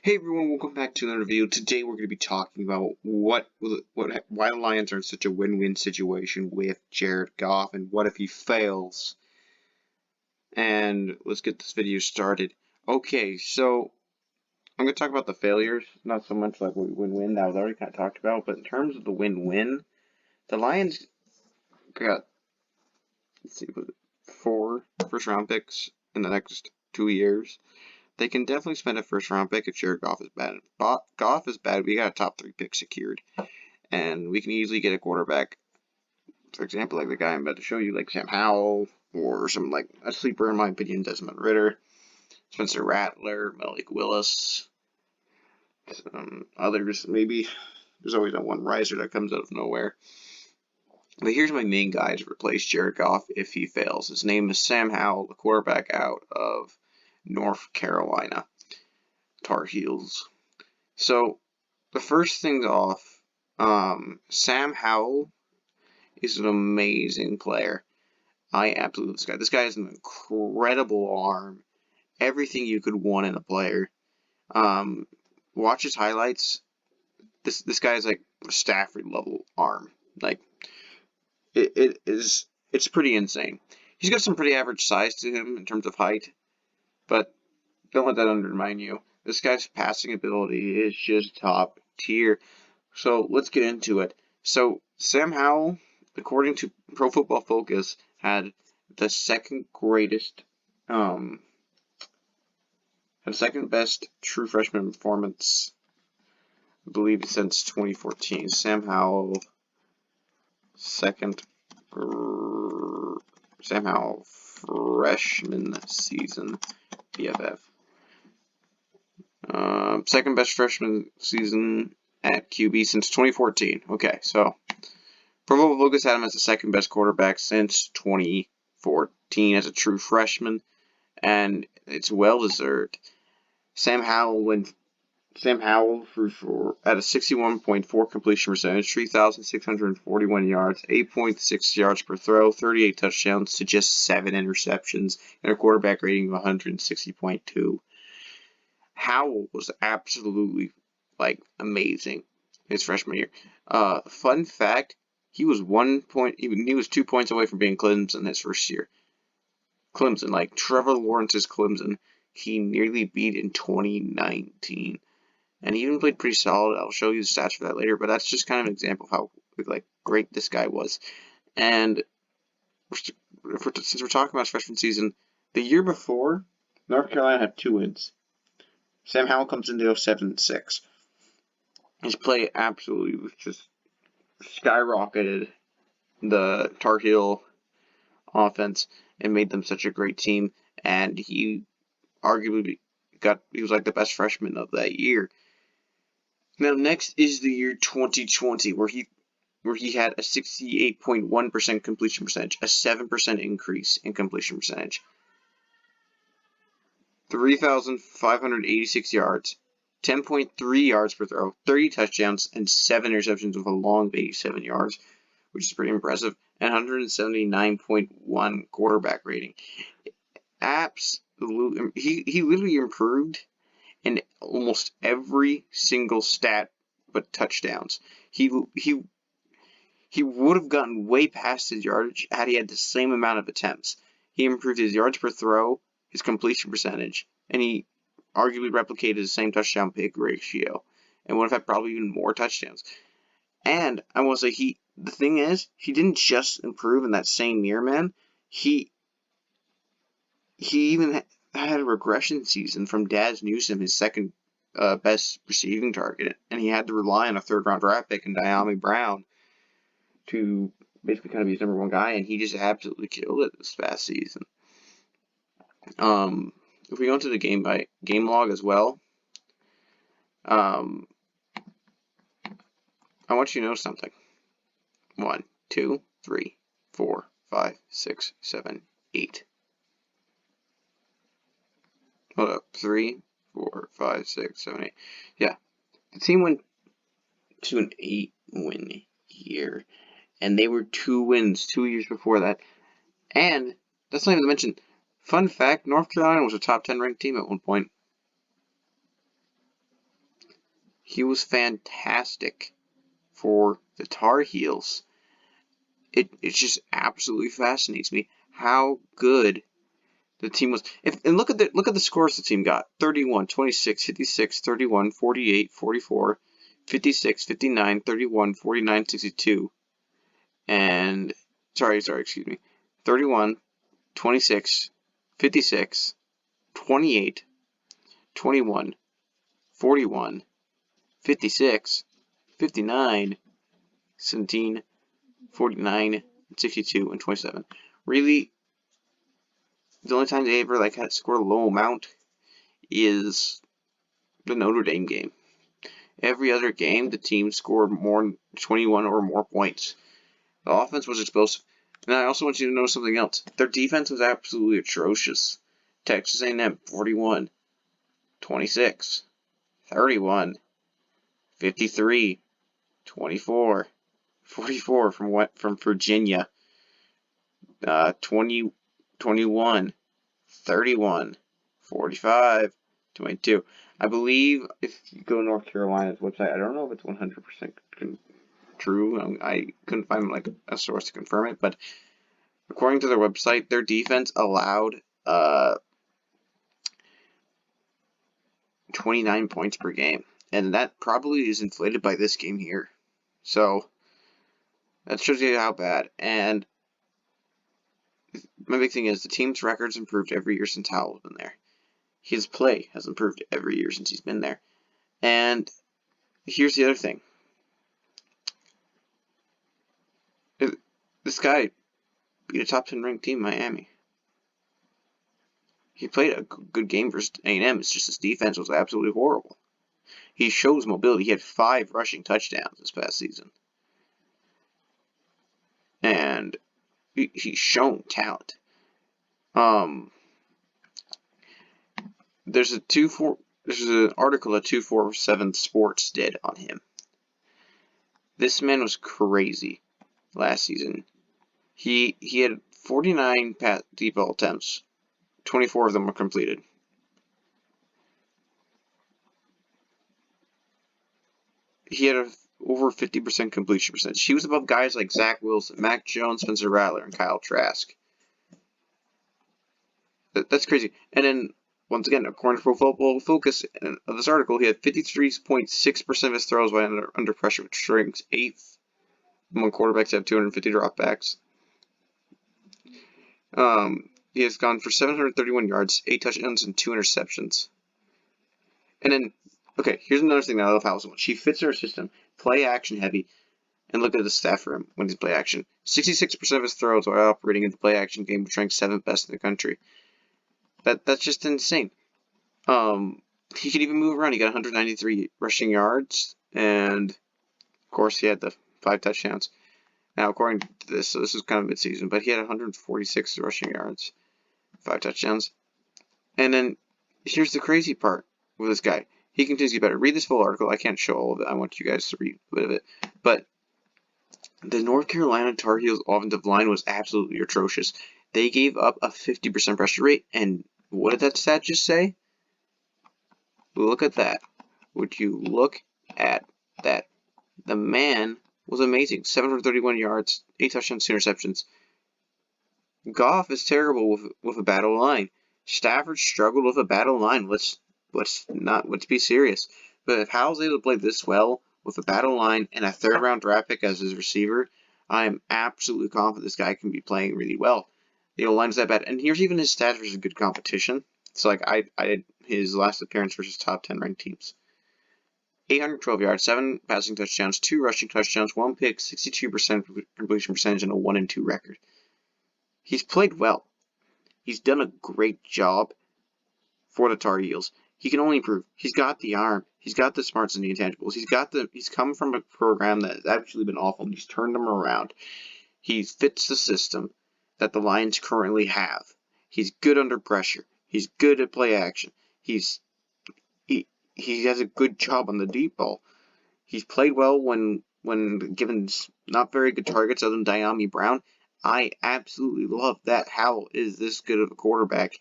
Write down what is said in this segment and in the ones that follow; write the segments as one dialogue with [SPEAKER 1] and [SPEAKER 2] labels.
[SPEAKER 1] Hey everyone, welcome back to another video. Today we're going to be talking about why the Lions are in such a win-win situation with Jared Goff and what if he fails. And let's get this video started. Okay, so I'm going to talk about the failures, not so much like win-win, that was already kind of talked about, but in terms of the win-win, the Lions got, let's see, was it 4 first-round picks in the next 2 years. They can definitely spend a first-round pick if Jared Goff is bad. If Goff is bad, we got a top 3 pick secured. And we can easily get a quarterback, for example, like the guy I'm about to show you, like Sam Howell, or some like a sleeper in my opinion, Desmond Ridder, Spencer Rattler, Malik Willis, some others maybe. There's always that one riser that comes out of nowhere. But here's my main guy to replace Jared Goff if he fails. His name is Sam Howell, the quarterback out of North Carolina Tar Heels. So the first thing off, Sam Howell is an amazing player. I absolutely love this guy. This guy has an incredible arm. Everything you could want in a player. Watch his highlights. This guy is like a Stafford level arm. Like it's pretty insane. He's got some pretty average size to him in terms of height, but don't let that undermine you. This guy's passing ability is just top tier. So let's get into it. So Sam Howell, according to Pro Football Focus, had the second best true freshman performance, I believe, since 2014. Sam Howell, Sam Howell freshman season, BFF. Second best freshman season at QB since 2014. Okay, so Pro Football Focus had him as the second best quarterback since 2014 as a true freshman, and it's well deserved. Sam Howell threw for at a 61.4 completion percentage, 3,641 yards, 8.6 yards per throw, 38 touchdowns to just 7 interceptions, and a quarterback rating of 160.2. Howell was absolutely amazing his freshman year. Fun fact: he was 2 points away from being Clemson his first year. Clemson, like Trevor Lawrence's Clemson, he nearly beat in 2019, and he even played pretty solid. I'll show you the stats for that later, but that's just kind of an example of how great this guy was. And since we're talking about his freshman season, the year before, North Carolina had 2 wins. Sam Howell comes into 7-6. His play absolutely just skyrocketed the Tar Heel offense and made them such a great team. And he arguably was like the best freshman of that year. Now next is the year 2020, where he had a 68.1% completion percentage, a 7% increase in completion percentage. 3,586 yards, 10.3 yards per throw, 30 touchdowns, and 7 interceptions with a long 87 yards, which is pretty impressive, and 179.1 quarterback rating. Absolutely, he literally improved in almost every single stat but touchdowns. He would have gotten way past his yardage had he had the same amount of attempts. He improved his yards per throw, his completion percentage, and he arguably replicated the same touchdown pick ratio and would have had probably even more touchdowns. And I want to say the thing is, he didn't just improve in that same year, man. He even had a regression season from Daz Newsome, his second best receiving target, and he had to rely on a 3rd-round draft pick in Dyami Brown to basically kind of be his number 1 guy, and he just absolutely killed it this past season. If we go into the game log as well, I want you to know something. 1, 2, 3, 4, 5, 6, 7, 8. Hold up. 3, 4, 5, 6, 7, 8. Yeah. The team went to an 8-win year, and they were 2 wins 2 years before that. And that's not even to mention, fun fact, North Carolina was a top 10 ranked team at one point. He was fantastic for the Tar Heels. It just absolutely fascinates me how good the team was. And look at the scores the team got. 31, 26, 56, 31, 48, 44, 56, 59, 31, 49, 62. And sorry, excuse me. 31, 26, 56, 28, 21, 41, 56, 59, 17, 49, 62, and 27. Really, the only time they ever had to score a low amount is the Notre Dame game. Every other game, the team scored more than 21 or more points. The offense was explosive. And I also want you to know something else. Their defense was absolutely atrocious. Texas A&M 41, 26, 31, 53, 24, 44 from Virginia, 20, 21, 31, 45, 22. I believe if you go to North Carolina's website, I don't know if it's 100% true. I couldn't find a source to confirm it, but according to their website, their defense allowed 29 points per game, and that probably is inflated by this game here. So that shows you how bad. And my big thing is the team's records improved every year since Howell's been there. His play has improved every year since he's been there. And here's the other thing. This guy beat a top 10 ranked team, Miami. He played a good game versus A&M. It's just his defense was absolutely horrible. He shows mobility. He had 5 rushing touchdowns this past season. And he's shown talent. There's an article that 247 Sports did on him. This man was crazy last season. He had 49 deep ball attempts. 24 of them were completed. He had over 50% completion percentage. He was above guys like Zach Wilson, Mac Jones, Spencer Rattler, and Kyle Trask. That's crazy. And then, once again, according to Pro Football Focus, of this article, he had 53.6% of his throws while under pressure, which ranks 8th among quarterbacks that have 250 dropbacks. He has gone for 731 yards, 8 touchdowns, and 2 interceptions. And then, okay, here's another thing that I love how so much. He fits our system, play action heavy, and look at the stat for him when he's play action. 66% of his throws are operating in the play action game, which ranks 7th best in the country. That's just insane. He could even move around. He got 193 rushing yards, and of course he had the 5 touchdowns. Now, according to this, so this is kind of mid-season, but he had 146 rushing yards, 5 touchdowns. And then here's the crazy part with this guy. He continues to get better. Read this full article. I can't show all of it. I want you guys to read a bit of it. But the North Carolina Tar Heels offensive line was absolutely atrocious. They gave up a 50% pressure rate, and what did that stat just say? Look at that. Would you look at that? The man was amazing. 731 yards, 8 touchdowns, 2 interceptions. Goff is terrible with a battle line. Stafford struggled with a battle line. Let's be serious. But if Howell's able to play this well with a battle line and a 3rd round draft pick as his receiver, I am absolutely confident this guy can be playing really well. The O-line is that bad. And here's even his stats versus good competition. So I did his last appearance versus top 10 ranked teams. 812 yards, 7 passing touchdowns, 2 rushing touchdowns, 1 pick, 62% completion percentage, and a 1-2 record. He's played well. He's done a great job for the Tar Heels. He can only improve. He's got the arm. He's got the smarts and the intangibles. He's come from a program that has actually been awful, and he's turned them around. He fits the system that the Lions currently have. He's good under pressure. He's good at play action. He has a good job on the deep ball. He's played well when given not very good targets other than Diami Brown. I absolutely love that Howell is this good of a quarterback.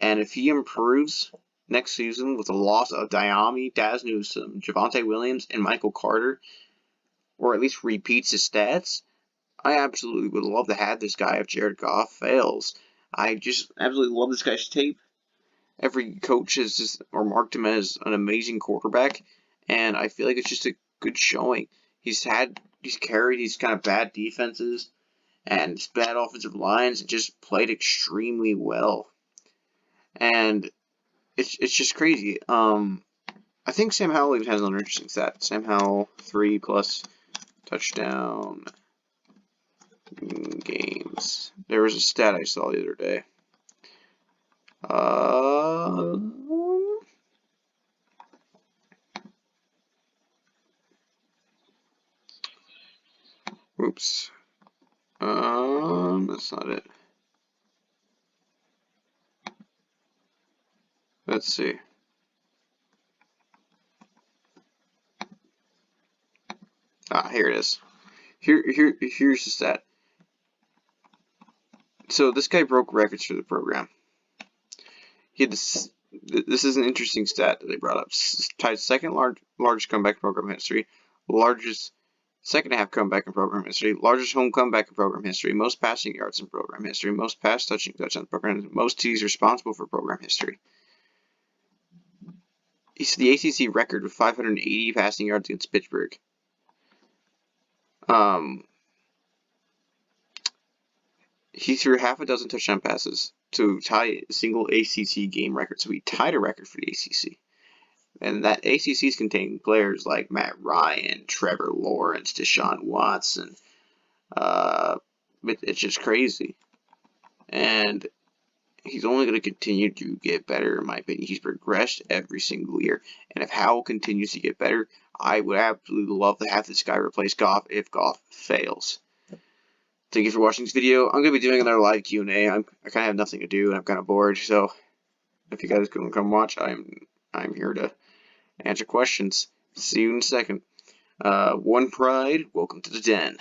[SPEAKER 1] And if he improves next season with the loss of Diami, Daz Newsome, Javonte Williams, and Michael Carter, or at least repeats his stats, I absolutely would love to have this guy if Jared Goff fails. I just absolutely love this guy's tape. Every coach has just or marked him as an amazing quarterback, and I feel like it's just a good showing. He's carried these kind of bad defenses and bad offensive lines and just played extremely well. And it's just crazy. I think Sam Howell even has another interesting stat. Sam Howell 3+ touchdown games. There was a stat I saw the other day. Oops. That's not it. Let's see. Here it is. Here's the stat. So this guy broke records for the program. He had this. This is an interesting stat that they brought up. Tied second largest comeback in program history, largest second half comeback in program history, largest home comeback in program history, most passing yards in program history, most pass touchdowns in program, most TDs responsible for program history. He's the ACC record with 580 passing yards against Pittsburgh. He threw half a dozen touchdown passes to tie a single ACC game record, so he tied a record for the ACC. And that ACC's containing players like Matt Ryan, Trevor Lawrence, Deshaun Watson. It's just crazy. And he's only going to continue to get better, in my opinion. He's progressed every single year. And if Howell continues to get better, I would absolutely love to have this guy replace Goff if Goff fails. Thank you for watching this video. I'm going to be doing another live Q&A. I kind of have nothing to do and I'm kind of bored. So if you guys can come watch, I'm here to answer questions. See you in a second. One Pride, welcome to the den.